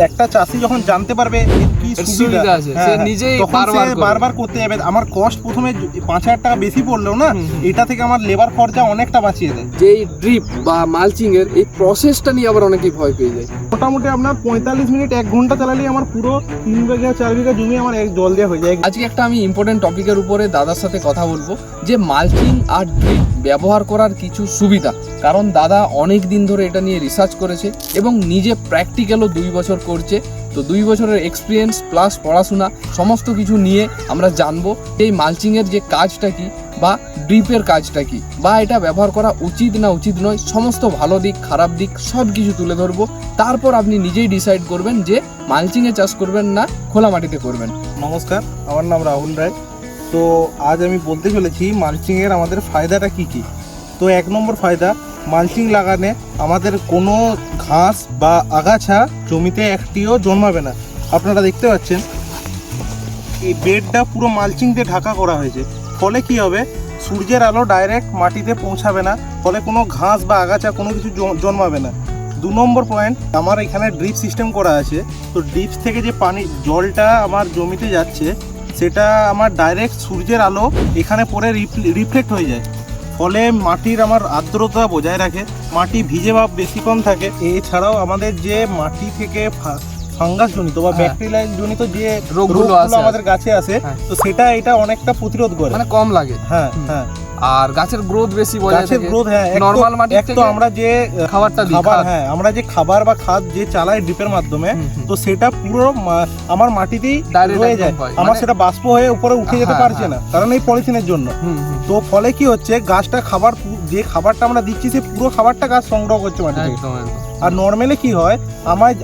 একটা চাষি যখন জানতে পারবে কি সুবিধা আছে সে নিজেই বারবার করতে যাবে। আমার কস্ট প্রথমে 5,000 টাকা বেশি পড়লেও না, এটা থেকে আমার লেবার খরচা অনেকটা বাঁচিয়ে দেয়। যে ড্রিপ বা মালচিং এর এই প্রসেসটা নিয়ে আবার অনেকেই ভয় পেয়ে যায়। মোটামুটি আপনার 45 মিনিট 1 ঘন্টা চালালেই আমার পুরো 3 বিঘা 4 বিঘা জমি আমার এক জল দেওয়া হয়ে যায়। আজকে একটা আমি ইম্পর্টেন্ট টপিকের উপরে দাদার সাথে কথা বলবো, যে মালচিং আর ড্রিপ ব্যবহার করার কিছু সুবিধা। কারণ দাদা অনেক দিন ধরে এটা নিয়ে রিসার্চ করেছে এবং নিজে প্র্যাকটিক্যালও 2 বছর করছে। তো 2 বছরের এক্সপিরিয়েন্স প্লাস পড়াশোনা সমস্ত কিছু নিয়ে আমরা জানবো এই মালচিংয়ের যে কাজটা কি বা ড্রিপের কাজটা কি, বা এটা ব্যবহার করা উচিত না উচিত নয়, সমস্ত ভালো দিক খারাপ দিক সব কিছু তুলে ধরবো। তারপর আপনি নিজেই ডিসাইড করবেন যে মালচিংয়ে চাষ করবেন না খোলা মাটিতে করবেন। নমস্কার, আমার নাম রাহুল রায়। তো আজ আমি বলতে চলেছি মালচিংয়ের আমাদের ফায়দাটা কি কি। তো 1 নম্বর ফায়দা, মালচিং লাগানে আমাদের কোনো ঘাস বা আগাছা জমিতে একটিও জন্মাবে না। আপনারা দেখতে পাচ্ছেন এই বেডটা পুরো মালচিং দিয়ে ঢাকা করা হয়েছে, ফলে কি হবে, সূর্যের আলো ডাইরেক্ট মাটিতে পৌঁছাবে না, ফলে কোনো ঘাস বা আগাছা কোনো কিছু জন্মাবে না। 2 নম্বর পয়েন্ট, আমার এখানে ড্রিপ সিস্টেম করা আছে। তো ড্রিপ থেকে যে পানি জলটা আমার জমিতে যাচ্ছে সেটা আমার ডাইরেক্ট সূর্যের আলো এখানে পরে রিফ্লেক্ট হয়ে যায়, ফলে মাটির আমার আর্দ্রতা বজায় রাখে, মাটি ভিজে ভাব বেশিক্ষণ থাকে। এছাড়াও আমাদের যে মাটি থেকে ফাঙ্গাস জনিত বা ব্যাকটেরিয়া জনিত যে রোগগুলো আমাদের গাছে আসে, তো সেটা এটা অনেকটা প্রতিরোধ করে, মানে কম লাগে। হ্যাঁ হ্যাঁ। আর গাছের গ্রোথ বেশি বজায় থাকে। গাছের গ্রোথ, হ্যাঁ, নরমাল মাটি থেকে আমরা যে খাবারটা দিই, হ্যাঁ, আমরা যে খাবার বা খাদ যে চালাই ড্রিপের মাধ্যমে, তো সেটা পুরো আমার মাটিতেই রয়ে যায়, আমার সেটা বাষ্প হয়ে উপরে উঠে যেতে পারছে না, কারণ এই পলিথিনের জন্য। তো ফলে কি হচ্ছে, গাছটা খাবার যে খাবারটা আমরা দিচ্ছি সে পুরো খাবারটা গাছ সংগ্রহ করছে মাটি থেকে। আর নর্মালি কি হয়,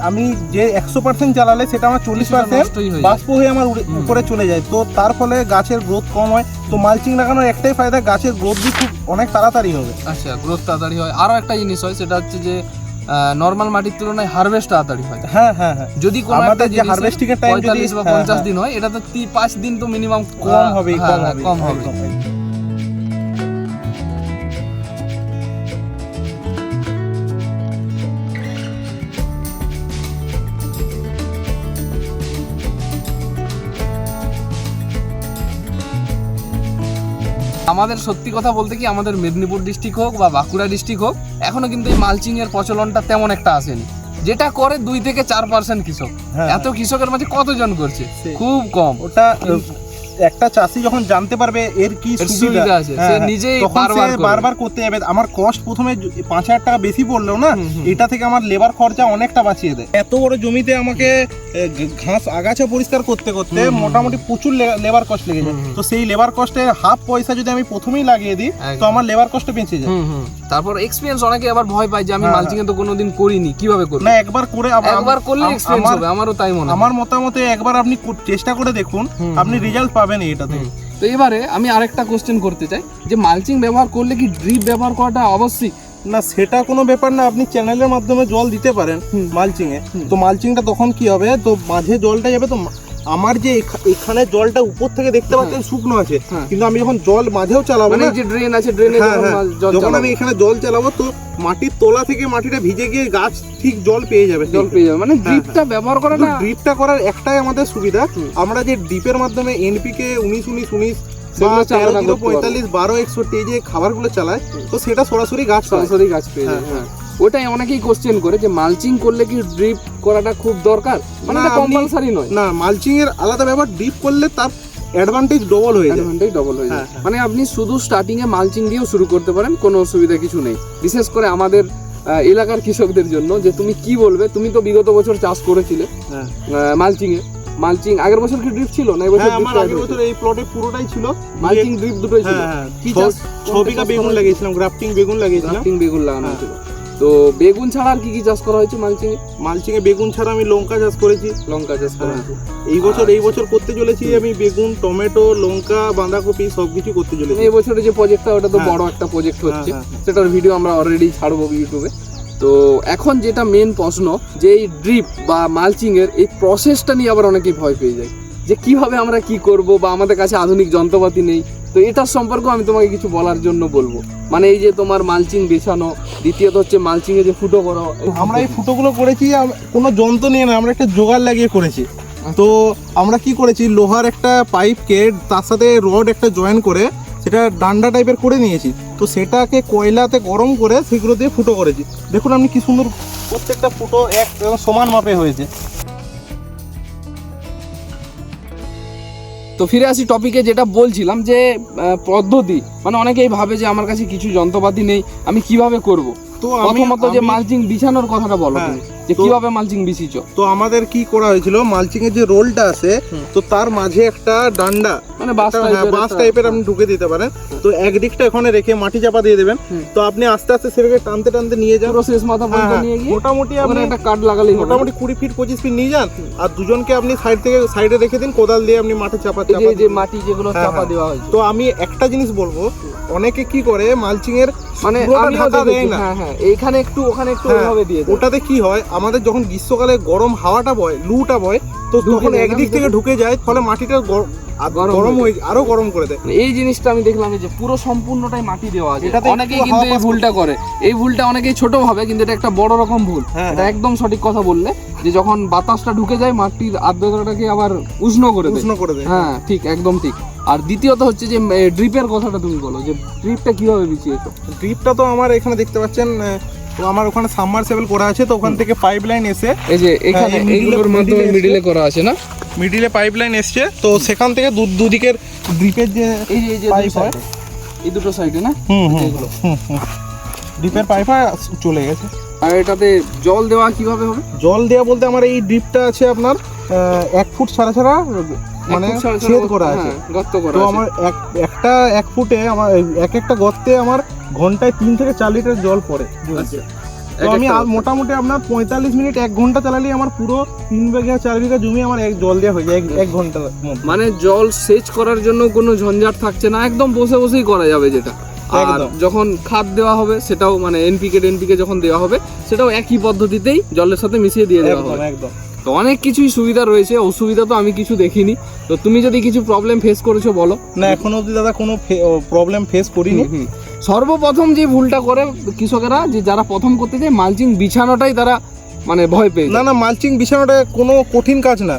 আমি যে 100% চালালে সেটা আমার 40% বাষ্প হয়ে আমার উপরে চলে যায়, তো তার ফলে গাছের গ্রোথ কম হয়। তো মালচিং লাগানোর একটাই ফায়দা, গাছের গ্রোথ भी খুব অনেক তাড়াতাড়ি হবে। আচ্ছা, গ্রোথ তাড়াতাড়ি হয়। আরো একটা জিনিস হয়, সেটা হচ্ছে যে নরমাল মাটির তুলনায় হারভেস্ট তাড়াতাড়ি হয়। হ্যাঁ হ্যাঁ হ্যাঁ। যদি কোনো আমাদের যে হারভেস্টিং এর টাইম যদি 45 বা 50 দিন হয়, এটা তো 5 দিন তো মিনিমাম কম হবে, কম হবে। আমাদের সত্যি কথা বলতে কি, আমাদের মেদিনীপুর ডিস্ট্রিক্ট হোক বা বাঁকুড়া ডিস্ট্রিক্ট হোক, এখনো কিন্তু এই মালচিং এর প্রচলনটা তেমন একটা আসেনি। যেটা করে 2 থেকে 4% কৃষক। এত কৃষকের মাঝে কতজন করছে? খুব কম। ওটা একটা চাষি যখন জানতে পারবে এর কি সুবিধা আছে সে নিজেই বারবার করতে যাবে। আমার কস্ট প্রথমে 5,000 টাকা বেশি পড়লেও না, এটা থেকে আমার লেবার খরচা অনেকটা বাঁচিয়ে দেয়। এত বড় জমিতে আমাকে ঘাস আগাছা পরিষ্কার করতে করতে মোটামুটি প্রচুর লেবার কস্ট লেগে যায়। তো সেই লেবার কস্টের হাফ পয়সা যদি আমি প্রথমেই লাগিয়ে দিই, তো আমার লেবার কস্ট বেঁচে যায়। তারপর এক্সপেরিয়েন্স, অনেকে আবার ভয় পায় যে আমি মালচিং এ তো কোনোদিন করিনি, কিভাবে করব? না, একবার করলে এক্সপেরিয়েন্স হবে, আমারও তাই মনে হয়। আমার মতামতে একবার আপনি চেষ্টা করে দেখুন, আপনি রেজাল্ট পাবেন এটাতে। তো এবারে আমি আরেকটা কোশ্চেন করতে চাই, যে মালচিং ব্যবহার করলে কি ড্রিপ ব্যবহার করাটা অবশ্যই? না, সেটা কোনো ব্যাপার না, আপনি চ্যানেলের মাধ্যমে জল দিতে পারেন মালচিং এ। তো মালচিংটা তখন কি হবে, তো মাঝে জলটা যাবে, তো আমার যে এখানে জলটা উপর থেকে দেখতে পাচ্ছেন শুকনো আছে, কিন্তু আমি যখন জল মাঝেও চালাবো, মানে যে ড্রেন আছে, ড্রেনে যখন আমি এখানে জল চালাবো, তো মাটির তলা থেকে মাটিটা ভিজে গিয়ে গাছ ঠিক জল পেয়ে যাবে। মানে ড্রিপটা ব্যবহার করা না, ড্রিপটা করার একটাই আমাদের সুবিধা, আমরা যে ড্রিপের মাধ্যমে এনপিকে 19-19-19 45 12 61 এই যে খাবারগুলো চালায়, তো সেটা সরাসরি গাছ পেয়ে যায়। ওটাই অনেকেই কোশ্চেন করে যে মালচিং করলে কি ড্রিপ করাটা খুব দরকার, মানে এটা কম্পালসারি নয়। না, মালচিং এর আলাদা ব্যাপার, ড্রিপ করলে তার অ্যাডভান্টেজ ডবল হয়ে যায়। মানে আপনি শুধু স্টার্টিং এ মালচিং দিয়েও শুরু করতে পারেন, কোনো অসুবিধা কিছু নেই। বিশেষ করে আমাদের এলাকার কৃষকদের জন্য, যে তুমি কি বলবে, তুমি তো বিগত বছর চাষ করেছিলে মালচিং আগের বছর কি ড্রিপ ছিল না? এবছর আমার আগের বছর এই প্লটে পুরোটাই ছিল মালচিং, ড্রিপ দুটোই ছিল। কি চাষ? 6 বিঘা বেগুন লাগিয়েছিলাম, গ্রাফটিং বেগুন লাগিয়েছিলাম। বেগুন লাগানো ছিল। তো বেগুন ছাড়া আর কি কি চাষ করা হয়েছে মালচিং এ? বেগুন ছাড়া আমি লঙ্কা চাষ করেছি। এই বছর করতে চলেছি আমি বেগুন, টমেটো, লঙ্কা, বাঁধাকপি সবকিছু করতে চলেছি। এই বছরে যে প্রজেক্টটা, ওটা তো বড় একটা প্রজেক্ট হচ্ছে, সেটার ভিডিও আমরা অলরেডি ছাড়বো ইউটিউবে। তো এখন যেটা মেন প্রশ্ন, যে এই ড্রিপ বা মালচিং এর এই প্রসেসটা নিয়ে আবার অনেকেই ভয় পেয়ে যায়, যে কিভাবে আমরা কি করব, বা আমাদের কাছে আধুনিক যন্ত্রপাতি নেই, তো এটার সম্পর্কে আমি তোমাকে কিছু বলার জন্য বলবো, মানে এই যে তোমার মালচিং বেছানো, দ্বিতীয়ত হচ্ছে মালচিং এ যে ফুটো করো। আমরা এই ফুটোগুলো করেছি কোনো যন্ত্র নিয়ে না, আমরা একটা জোগাড় লাগিয়ে করেছি। তো আমরা কি করেছি, লোহার একটা পাইপকে তার সাথে রড একটা জয়েন করে সেটা ডান্ডা টাইপের করে নিয়েছি। তো সেটাকে কয়লাতে গরম করে সেগুলো দিয়ে ফুটো করেছি। দেখুন আপনি কি সুন্দর, প্রত্যেকটা ফুটো এক সমান মাপে হয়েছে। তো ফিরে আসি টপিকে, যেটা বলছিলাম যে পদ্ধতি, মানে অনেকেই ভাবে যে আমার কাছে কিছু যন্ত্রপাতি নেই, আমি কিভাবে করব। তো প্রথমত যে মালচিং বিছানোর কথাটা বলো তুমি, যে কিভাবে মালচিং বিছিয়েছো। তো আমাদের কি করা হয়েছিল, মালচিং এর যে রোলটা আছে তো তার মাঝে একটা ডান্ডা মানে বাঁশ টাইপের আপনি ঢুকে দিতে পারেন। তো একদিকটা ওখানে রেখে মাটি চাপা দিয়ে দেবেন। তো আপনি আস্তে আস্তে সেটাকে টানতে টানতে নিয়ে যান, পুরো শেষ মাথা পর্যন্ত নিয়ে গিয়ে মোটামুটি আপনি একটা কাট লাগালেই মোটামুটি 20 ফিট 25 ফিট নিয়ে যান। আর দুজনকে আপনি সাইডে রেখে দিন, কোদাল দিয়ে আপনি মাটি চাপা যে মাটি যেগুলো চাপা দেওয়া হয়েছে। তো আমি একটা জিনিস বলবো, অনেকে কি করে মালচিং এর মানে ঢাকা দেয় না, এইখানে একটু ওখানে একটু ওইভাবে দিয়ে দেয়। ওটাতে কি হয়, আমাদের যখন গ্রীষ্মকালে গরম হাওয়াটা বয়, লুটা বয়, তো তখন একদিক থেকে ঢুকে যায়, ফলে মাটিটা গরম হয়ে আরো গরম করে দেয়। এই জিনিসটা আমি দেখলাম যে পুরো সম্পূর্ণটাই মাটি দেওয়া আছে। এটাতে অনেকেই কিন্তু এই ভুলটা করে, এই ভুলটা অনেকেই ছোট ভাবে, কিন্তু এটা একটা বড় রকম ভুল। এটা একদম সঠিক কথা বললে, যে যখন বাতাসটা ঢুকে যায় মাটির আর্দ্রতাটাকে আবার উষ্ণ করে দেয়। হ্যাঁ ঠিক, একদম ঠিক। আর দ্বিতীয়ত হচ্ছে যে ড্রিপের কথাটা তুমি বলো, যে ড্রিপটা কিভাবে বিছিয়েছো। ড্রিপটা তো আমার এখানে দেখতে পাচ্ছেন, তো আমার ওখানে সাবমার্সিবল করা আছে, তো ওখান থেকে পাইপলাইন এসে এই যে এখানে এইগুলোর মাধ্যমে মিডিলে করা আছে না, মিডিলে পাইপলাইন এসছে। তো সেখান থেকে দুদিকের ড্রিপের যে এই যে পাইপ হয়, এই দুটো সাইডে না, এগুলো ড্রিপের পাইপ চলে গেছে। আর এটাতে জল দেওয়া কিভাবে হবে? জল দেওয়া বলতে আমার এই ড্রিপটা আছে আপনার 1 ফুট ছাড়া মানে ছেদ করা আছে, গর্ত করা তো আছে। আমার একটা 1 ফুটে আমার একটা গর্তে আমার ঘন্টায় 3 থেকে 4 লিটার জল পড়ে। তো আমি মোটামুটি আপনার 45 মিনিট 1 ঘন্টা চালালে আমার পুরো 3 বিঘা 4 বিঘা জমি আমার জল দেওয়া হয়ে যায় 1 ঘন্টার মধ্যে। মানে জল সেচ করার জন্য কোনো ঝঞ্ঝাট থাকছে না, একদম বসে বসেই করা যাবে যেটা। আর যখন খাদ দেওয়া হবে সেটাও, মানে এনপিকে যখন দেওয়া হবে সেটাও একই পদ্ধতিতেই জলের সাথে মিশিয়ে দিয়ে দেওয়া হবে। একদম। তো অনেক কিছুই সুবিধা রয়েছে, অসুবিধা তো আমি কিছু দেখিনি। তো তুমি যদি কিছু প্রবলেম ফেস করেছো বলো। না, এখনো অবধি দাদা কোনো প্রবলেম ফেস করিনি। সর্বপ্রথম যে ভুলটা করে কৃষকেরা, যে যারা প্রথম করতে যায়, মালচিং বিছানোটাই তারা মানে ভয় পেয়ে। না, মালচিং বিছানোটা কোনো কঠিন কাজ না।